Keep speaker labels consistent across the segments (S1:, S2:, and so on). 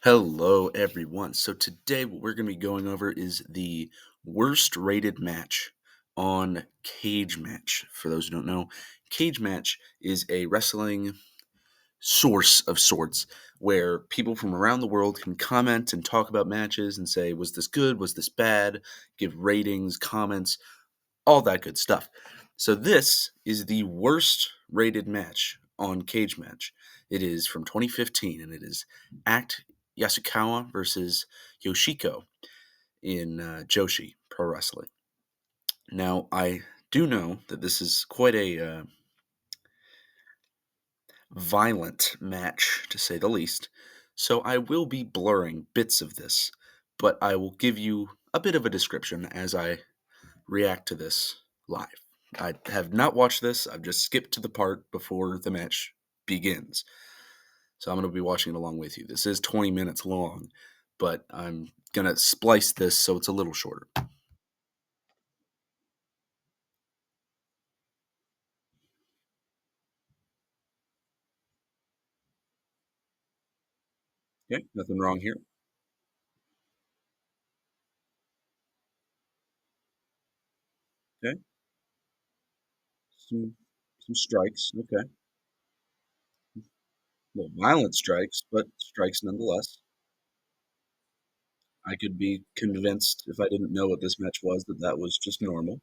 S1: Hello, everyone. So, today, what we're going to be going over is the worst rated match on Cage Match. For those who don't know, Cage Match is a wrestling source of sorts where people from around the world can comment and talk about matches and say, was this good? Was this bad? Give ratings, comments, all that good stuff. So this is the worst rated match on Cage Match. It is from 2015, and it is Act Yasukawa versus Yoshiko in Joshi Pro Wrestling. Now, I do know that this is quite a violent match, to say the least, so I will be blurring bits of this, but I will give you a bit of a description as I react to this live. I have not watched this. I've just skipped to the part before the match begins. So I'm going to be watching it along with you. This is 20 minutes long, but I'm going to splice this so it's a little shorter. Okay, nothing wrong here. Okay, some some strikes. Okay, well, violent strikes, but strikes nonetheless. I could be convinced if I didn't know what this match was that that was just normal.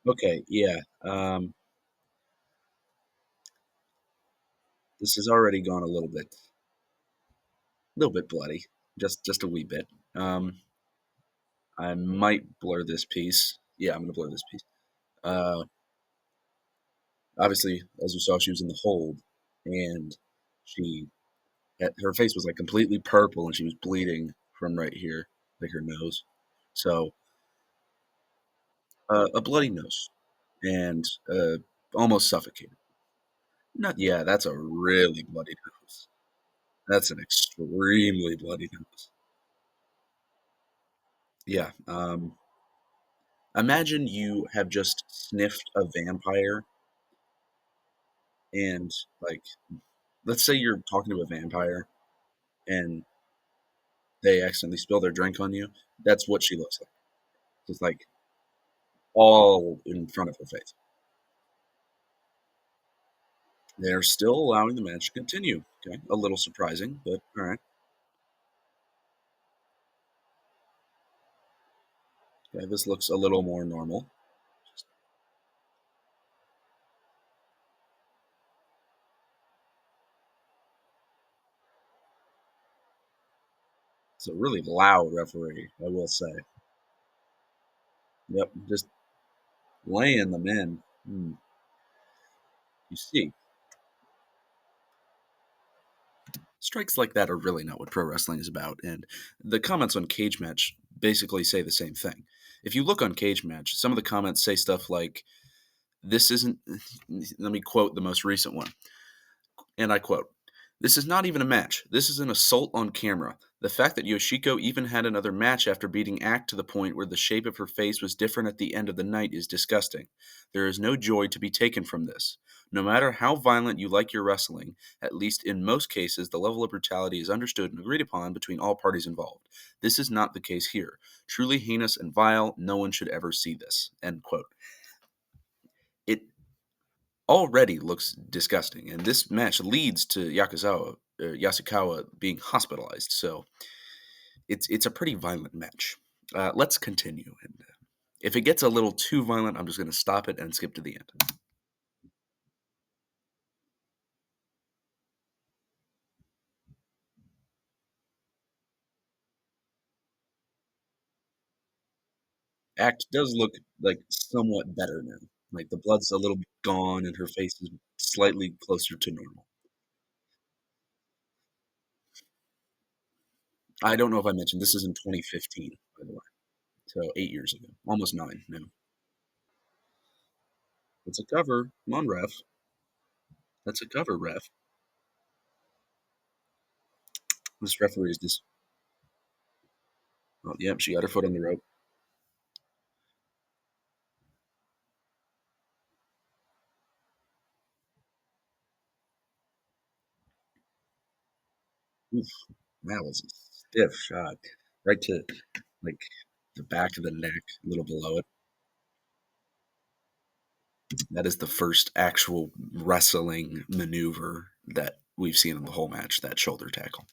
S1: Okay, yeah. This has already gone a little bit bloody, just a wee bit. I might blur this piece. Yeah, I'm gonna blur this piece. Uh, Obviously, as you saw, she was in the hold, and she her face was like completely purple, and she was bleeding from right here, like her nose. So a bloody nose, and almost suffocated. Not yeah, that's a really bloody nose. That's an extremely bloody nose. Yeah. Imagine you have just sniffed a vampire and like let's say you're talking to a vampire and they accidentally spill their drink on you. That's what she looks like. Just like all in front of her face. They're still allowing the match to continue. Okay. A little surprising, but all right. Okay, this looks a little more normal. It's a really loud referee, I will say. Yep, just laying them in. You see, strikes like that are really not what pro wrestling is about, and the comments on Cage Match basically say the same thing. If you look on Cage Match, some of the comments say stuff like, "This isn't." Let me quote the most recent one, and I quote: "This is not even a match. This is an assault on camera. The fact that Yoshiko even had another match after beating Act to the point where the shape of her face was different at the end of the night is disgusting. There is no joy to be taken from this. No matter how violent you like your wrestling, at least in most cases, the level of brutality is understood and agreed upon between all parties involved. This is not the case here. Truly heinous and vile, no one should ever see this." End quote. It already looks disgusting, and this match leads to Yasukawa being hospitalized. So it's a pretty violent match. Let's continue, and if it gets a little too violent, I'm just going to stop it and skip to the end. Act does look like somewhat better now. Like the blood's a little bit gone, and her face is slightly closer to normal. I don't know if I mentioned this is in 2015, by the way, so 8 years ago, almost nine now. It's a cover. Come on, ref. That's a cover, ref. This referee is just. Oh, yep, she got her foot on the rope. Oof, that was a stiff shot. Right to, like, the back of the neck, a little below it. That is the first actual wrestling maneuver that we've seen in the whole match, that shoulder tackle,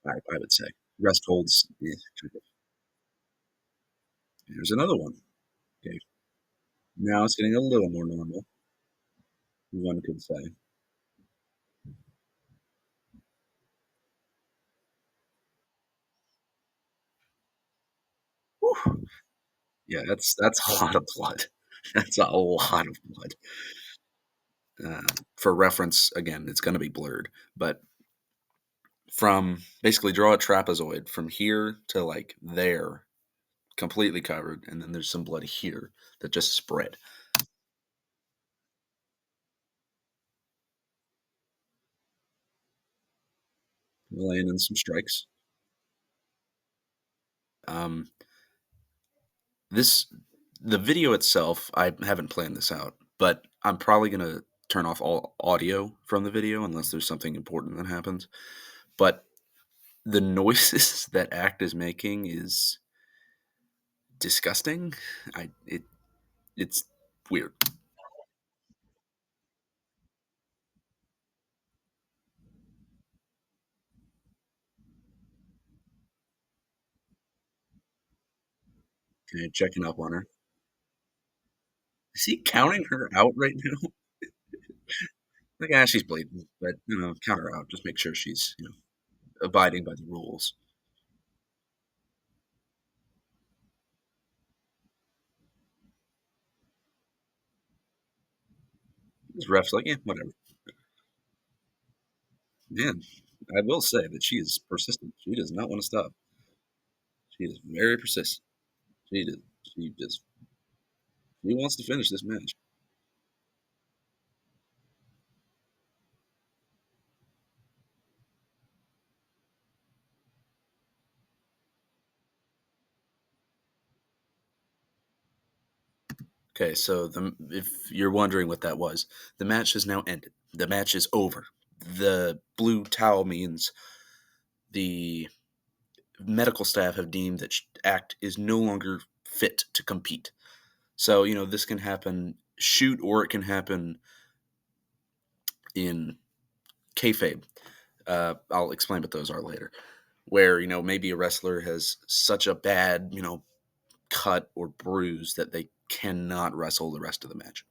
S1: I would say. Rest holds, kind of. Here's another one. Okay, now it's getting a little more normal, one could say. Whew. Yeah, that's a lot of blood. That's a lot of blood. Uh, for reference, again, it's gonna be blurred, but from basically draw a trapezoid from here to, like, there, completely covered, and then there's some blood here that just spread. Laying in some strikes. Um, this the video itself, I haven't planned this out, but I'm probably gonna turn off all audio from the video unless there's something important that happens. But the noises that Act is making is disgusting. It's weird. Okay, checking up on her. Is he counting her out right now? Like, ah, she's bleeding, but count her out. Just make sure she's abiding by the rules. This ref's like, yeah, whatever. Man, I will say that she is persistent. She does not want to stop. She is very persistent. She does. She just she wants to finish this match. Okay, so if you're wondering what that was, the match has now ended. The match is over. The blue towel means the medical staff have deemed that Act is no longer fit to compete. So this can happen shoot or it can happen in kayfabe. I'll explain what those are later. Where maybe a wrestler has such a bad cut or bruise that they cannot wrestle the rest of the match.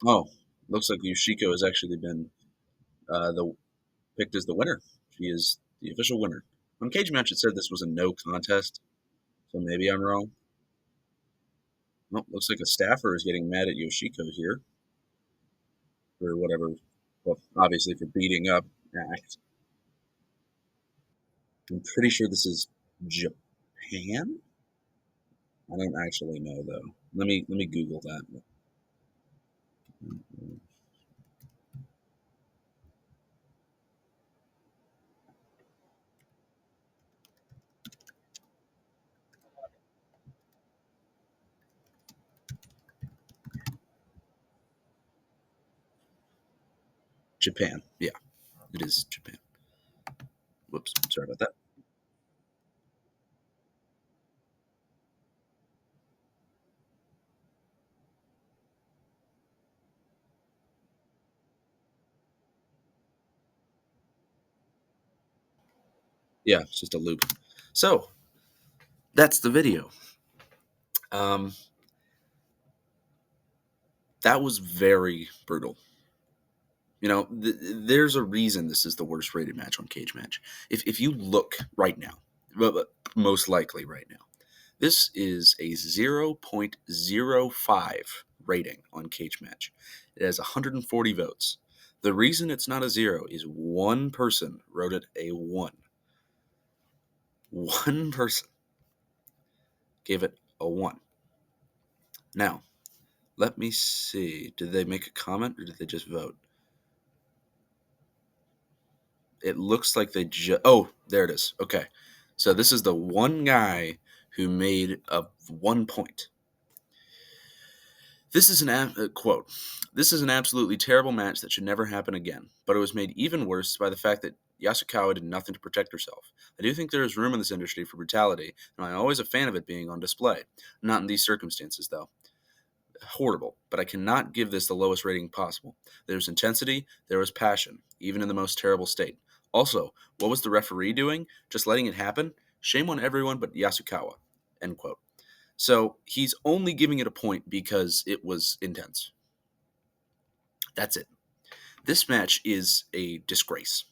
S1: Oh, looks like Yoshiko has actually been the picked as the winner. She is the official winner. On Cage Match, it said this was a no contest, so maybe I'm wrong. Well, looks like a staffer is getting mad at Yoshiko here for whatever. Well, obviously for beating up Act. I'm pretty sure this is Japan. I don't actually know though. Let me Google that. Japan. Yeah, it is Japan. Whoops, sorry about that. Yeah, it's just a loop. So that's the video. Um, that was very brutal. There's a reason this is the worst rated match on Cage Match. If you look right now, but most likely right now, this is a 0.05 rating on Cage Match. It has 140 votes. The reason it's not a zero is one person wrote it a one. One person gave it a one. Now, let me see. Did they make a comment or did they just vote? It looks like they just. Oh, there it is. Okay. So this is the one guy who made one point. This is quote. This is an absolutely terrible match that should never happen again, but it was made even worse by the fact that Yasukawa did nothing to protect herself. I do think there is room in this industry for brutality, and I'm always a fan of it being on display. Not in these circumstances, though. Horrible, but I cannot give this the lowest rating possible. There was intensity, there was passion, even in the most terrible state. Also, what was the referee doing? Just letting it happen? Shame on everyone but Yasukawa. End quote. So he's only giving it a point because it was intense. That's it. This match is a disgrace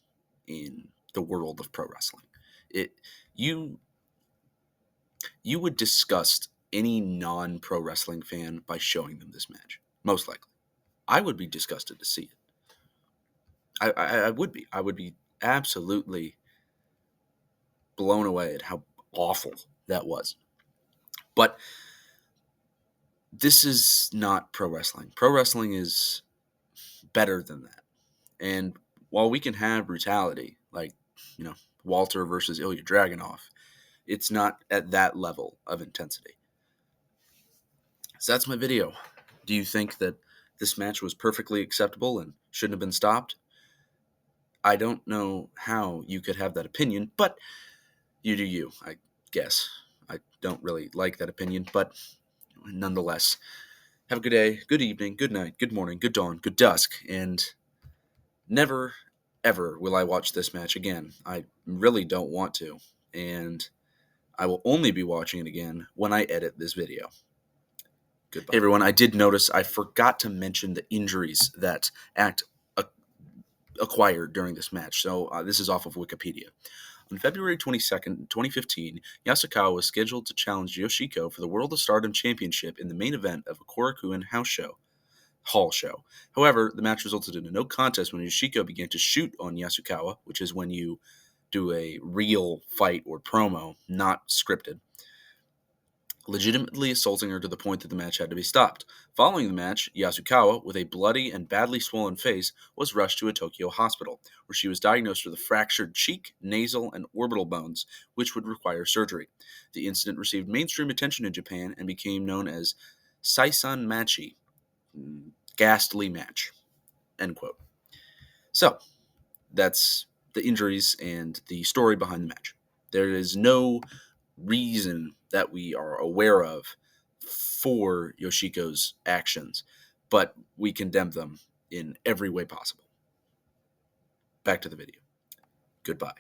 S1: in the world of pro wrestling. It you you would disgust any non-pro wrestling fan by showing them this match. Most likely. I would be disgusted to see it. I would be. I would be absolutely blown away at how awful that was. But this is not pro wrestling. Pro wrestling is better than that. And while we can have brutality, like, Walter versus Ilya Dragunov, it's not at that level of intensity. So that's my video. Do you think that this match was perfectly acceptable and shouldn't have been stopped? I don't know how you could have that opinion, but you do you, I guess. I don't really like that opinion, but nonetheless, have a good day, good evening, good night, good morning, good dawn, good dusk, and never, ever will I watch this match again. I really don't want to, and I will only be watching it again when I edit this video. Goodbye. Hey everyone, I did notice I forgot to mention the injuries that Act acquired during this match, so this is off of Wikipedia. On February 22nd, 2015, Yasukawa was scheduled to challenge Yoshiko for the World of Stardom Championship in the main event of a Korakuen Hall show. However, the match resulted in a no contest when Yoshiko began to shoot on Yasukawa, which is when you do a real fight or promo, not scripted, legitimately assaulting her to the point that the match had to be stopped. Following the match, Yasukawa, with a bloody and badly swollen face, was rushed to a Tokyo hospital, where she was diagnosed with a fractured cheek, nasal, and orbital bones, which would require surgery. The incident received mainstream attention in Japan and became known as Seisan Machi, ghastly match. End quote. So, that's the injuries and the story behind the match. There is no reason that we are aware of for Yoshiko's actions, but we condemn them in every way possible. Back to the video. Goodbye.